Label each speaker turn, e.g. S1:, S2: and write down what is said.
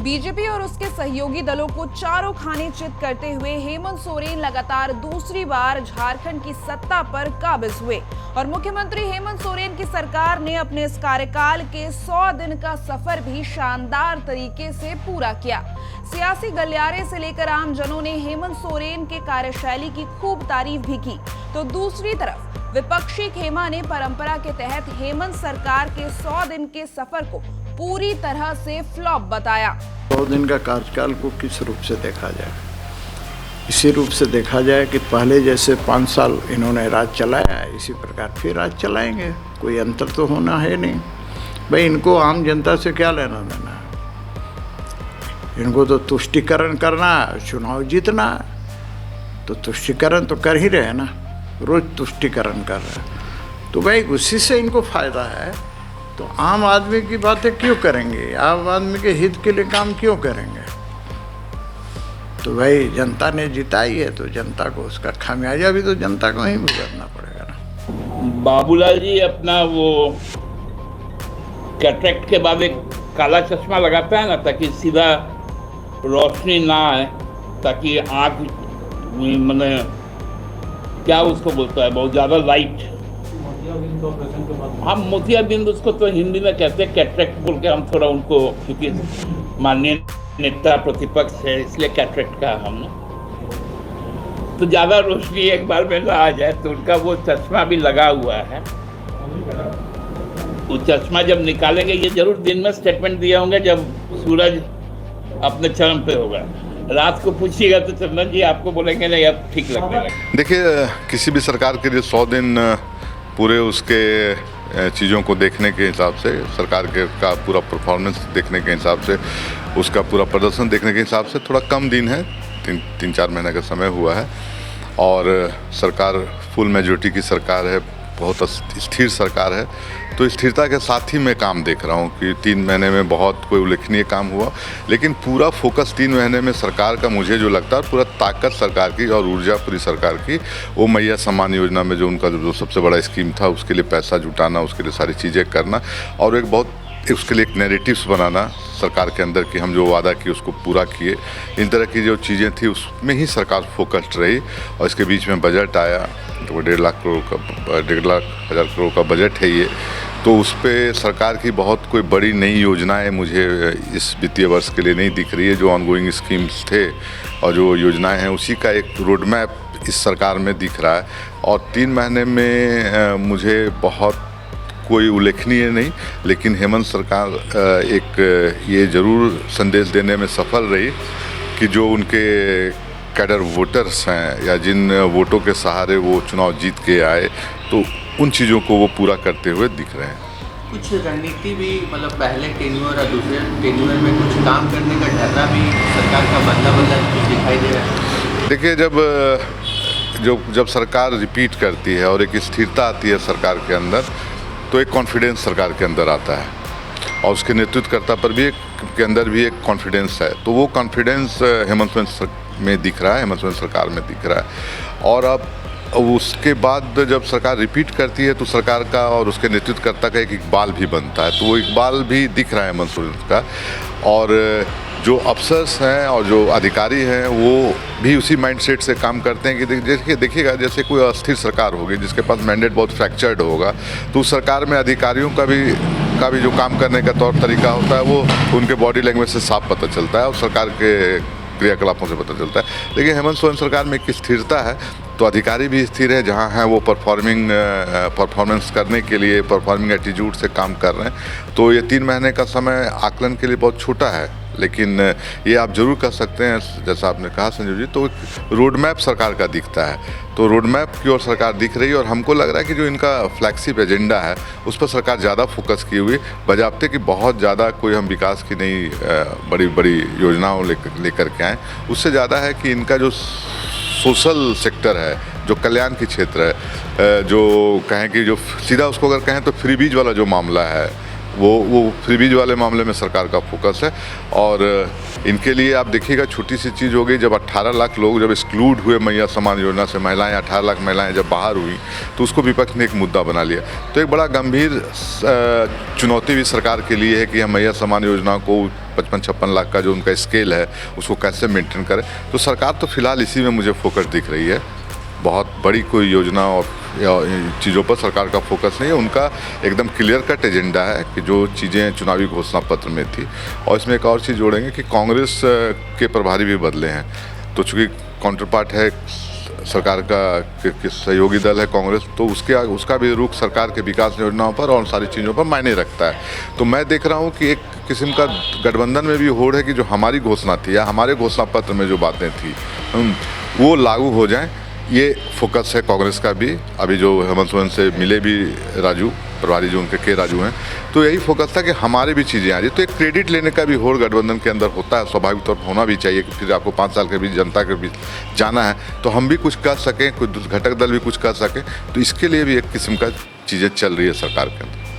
S1: BJP और उसके सहयोगी दलों को चारों खाने चित करते हुए हेमंत सोरेन लगातार दूसरी बार झारखंड की सत्ता पर काबिज हुए और मुख्यमंत्री हेमंत सोरेन की सरकार ने अपने इस कार्यकाल के 100 दिन का सफर भी शानदार तरीके से पूरा किया। सियासी गलियारे से लेकर आम जनों ने हेमंत सोरेन के कार्यशैली की खूब तारीफ भी की, तो दूसरी तरफ विपक्षी खेमा ने परंपरा के तहत हेमंत सरकार के 100 दिन के सफर को पूरी तरह से फ्लॉप बताया।
S2: 100 दिन का कार्यकाल को किस रूप से देखा जाए? इसी रूप से देखा जाए कि पहले जैसे 5 साल इन्होंने राज चलाया, इसी प्रकार फिर राज चलाएंगे। कोई अंतर तो होना है नहीं। भाई इनको आम जनता से क्या लेना देना है? इनको तो तुष्टीकरण करना है, चुनाव जीतना है। तो तुष्टीकरण तो कर ही रहे ना, रोज तुष्टीकरण कर रहे हैं। तो भाई उसी से इनको फायदा है। तो आम आदमी की बातें क्यों करेंगे? आम आदमी के हित के लिए काम क्यों करेंगे? तो भाई जनता ने जिताई है, तो जनता को उसका खामियाजा भी तो जनता को ही भुगतना पड़ेगा ना।
S3: बाबूलाल जी अपना वो कैटरेक्ट के बाद एक काला चश्मा लगाता है ना, ताकि सीधा रोशनी ना आए, ताकि आँख मैंने क्या उसको बोलता है, बहुत ज़्यादा लाइट, हम मोतियाबिंद उसको तो हिंदी में कहते हैं कैटरेक्ट बोल के, हम थोड़ा उनको, क्योंकि माननीय नेता प्रतिपक्ष है इसलिए कैटरेक्ट का हमने, तो ज़्यादा रोशनी एक बार में ना आ जाए, तो उनका वो चश्मा भी लगा हुआ है। वो चश्मा जब निकालेंगे, ये जरूर दिन में स्टेटमेंट दिए होंगे जब सूरज अपने चरम पे होगा। रात को पूछिएगा तो चंदन जी आपको बोलेंगे नहीं अब ठीक लगने लगे।
S4: देखिए, किसी भी सरकार के लिए 100 दिन पूरे उसके चीज़ों को देखने के हिसाब से, सरकार के का पूरा परफॉर्मेंस देखने के हिसाब से, उसका पूरा प्रदर्शन देखने के हिसाब से थोड़ा कम दिन है। 3-4 महीने का समय हुआ है और सरकार फुल मेजॉरिटी की सरकार है, बहुत स्थिर सरकार है। तो स्थिरता के साथ ही मैं काम देख रहा हूँ कि 3 महीने में बहुत कोई उल्लेखनीय काम हुआ, लेकिन पूरा फोकस 3 महीने में सरकार का मुझे जो लगता है, पूरा ताकत सरकार की और ऊर्जा पूरी सरकार की, वो मैया सम्मान योजना में जो उनका जो सबसे बड़ा स्कीम था, उसके लिए पैसा जुटाना, उसके लिए सारी चीज़ें करना और एक बहुत उसके लिए एक नैरेटिव्स बनाना सरकार के अंदर कि हम जो वादा किए उसको पूरा किए। इन तरह की जो चीज़ें थी उसमें ही सरकार फोकस्ड रही और इसके बीच में बजट आया, तो 1.5 लाख करोड़ का 1.5 लाख हज़ार करोड़ का बजट है ये। तो उस पर सरकार की बहुत कोई बड़ी नई योजनाएं मुझे इस वित्तीय वर्ष के लिए नहीं दिख रही है। जो ऑनगोइंग स्कीम्स थे और जो योजनाएं हैं उसी का एक रोड मैप इस सरकार में दिख रहा है। और 3 महीने में मुझे बहुत कोई उल्लेखनीय नहीं, लेकिन हेमंत सरकार एक ये ज़रूर संदेश देने में सफल रही कि जो उनके कैडर वोटर्स हैं या जिन वोटों के सहारे वो चुनाव जीत के आए, तो उन चीज़ों को वो पूरा करते हुए दिख रहे हैं।
S5: कुछ रणनीति भी, मतलब पहले टेन्योर और दूसरे टेन्योर में कुछ काम करने का ढर्रा भी सरकार का बदला कुछ दिखाई दे रहा है।
S4: देखिए, जब सरकार रिपीट करती है और एक स्थिरता आती है सरकार के अंदर, तो एक कॉन्फिडेंस सरकार के अंदर आता है और उसके नेतृत्वकर्ता पर भी के अंदर भी एक कॉन्फिडेंस है। तो वो कॉन्फिडेंस हेमंत सोरेन में दिख रहा है, हेमंत सोरेन सरकार में दिख रहा है। और अब उसके बाद जब सरकार रिपीट करती है तो सरकार का और उसके नेतृत्वकर्ता का एक इकबाल भी बनता है। तो वो इकबाल भी दिख रहा है हेमंत सोरेन का। और जो अफसर्स हैं और जो अधिकारी हैं वो भी उसी माइंडसेट से काम करते हैं कि देखिएगा, जैसे कोई अस्थिर सरकार होगी जिसके पास मैंडेट बहुत फ्रैक्चर्ड होगा, तो उस सरकार में अधिकारियों का भी जो काम करने का तौर तरीका होता है वो उनके बॉडी लैंग्वेज से साफ पता चलता है और सरकार के क्रियाकलापों से पता चलता है। लेकिन हेमंत सोरेन सरकार में एक स्थिरता है, तो अधिकारी भी स्थिर है, जहाँ हैं वो परफॉर्मेंस करने के लिए परफॉर्मिंग एटीट्यूड से काम कर रहे हैं। तो ये 3 महीने का समय आकलन के लिए बहुत छोटा है, लेकिन ये आप जरूर कर सकते हैं, जैसा आपने कहा संजय जी। तो रोड मैप सरकार का दिखता है, तो रोड मैप की ओर सरकार दिख रही है और हमको लग रहा है कि जो इनका फ्लैगशिप एजेंडा है उस पर सरकार ज़्यादा फोकस की हुई, बजाबते कि बहुत ज़्यादा कोई हम विकास की नई बड़ी बड़ी योजनाओं लेकर के आएँ। उससे ज़्यादा है कि इनका जो सोशल सेक्टर है, जो कल्याण की क्षेत्र है, जो कहें कि जो सीधा उसको अगर कहें तो फ्रीबीज वाला जो मामला है, वो फ्रीबीज वाले मामले में सरकार का फोकस है। और इनके लिए आप देखिएगा छोटी सी चीज़ हो गई, जब 18 लाख लोग जब एक्सक्लूड हुए मैया सम्मान योजना से, महिलाएं 18 लाख महिलाएं जब बाहर हुई, तो उसको विपक्ष ने एक मुद्दा बना लिया। तो एक बड़ा गंभीर चुनौती भी सरकार के लिए है कि हम मैया सम्मान योजना को 55-56 लाख का जो उनका स्केल है उसको कैसे मेंटेन करें। तो सरकार तो फिलहाल इसी में मुझे फोकस दिख रही है। बहुत बड़ी कोई योजना और चीज़ों पर सरकार का फोकस नहीं है। उनका एकदम क्लियर कट एजेंडा है कि जो चीज़ें चुनावी घोषणा पत्र में थी। और इसमें एक और चीज़ जोड़ेंगे कि कांग्रेस के प्रभारी भी बदले हैं, तो चूँकि काउंटर पार्ट है सरकार का सहयोगी दल है कांग्रेस, तो उसका भी रुख सरकार के विकास योजनाओं पर और सारी चीज़ों पर मायने रखता है। तो मैं देख रहा हूँ कि एक किस्म का गठबंधन में भी होड़ है कि जो हमारी घोषणा थी या हमारे घोषणा पत्र में जो बातें थी वो लागू हो जाएं, ये फोकस है कांग्रेस का भी। अभी जो हेमंत सोरेन से मिले भी राजू प्रभारी जो उनके के राजू हैं, तो यही फोकस था कि हमारी भी चीज़ें आ रही। तो एक क्रेडिट लेने का भी होड़ गठबंधन के अंदर होता है, स्वाभाविक तौर पर होना भी चाहिए कि फिर आपको 5 साल के बीच जनता के बीच जाना है तो हम भी कुछ कर सकें, कुछ घटक दल भी कुछ कर सकें। तो इसके लिए भी एक किस्म का चीज़ें चल रही है सरकार के अंदर।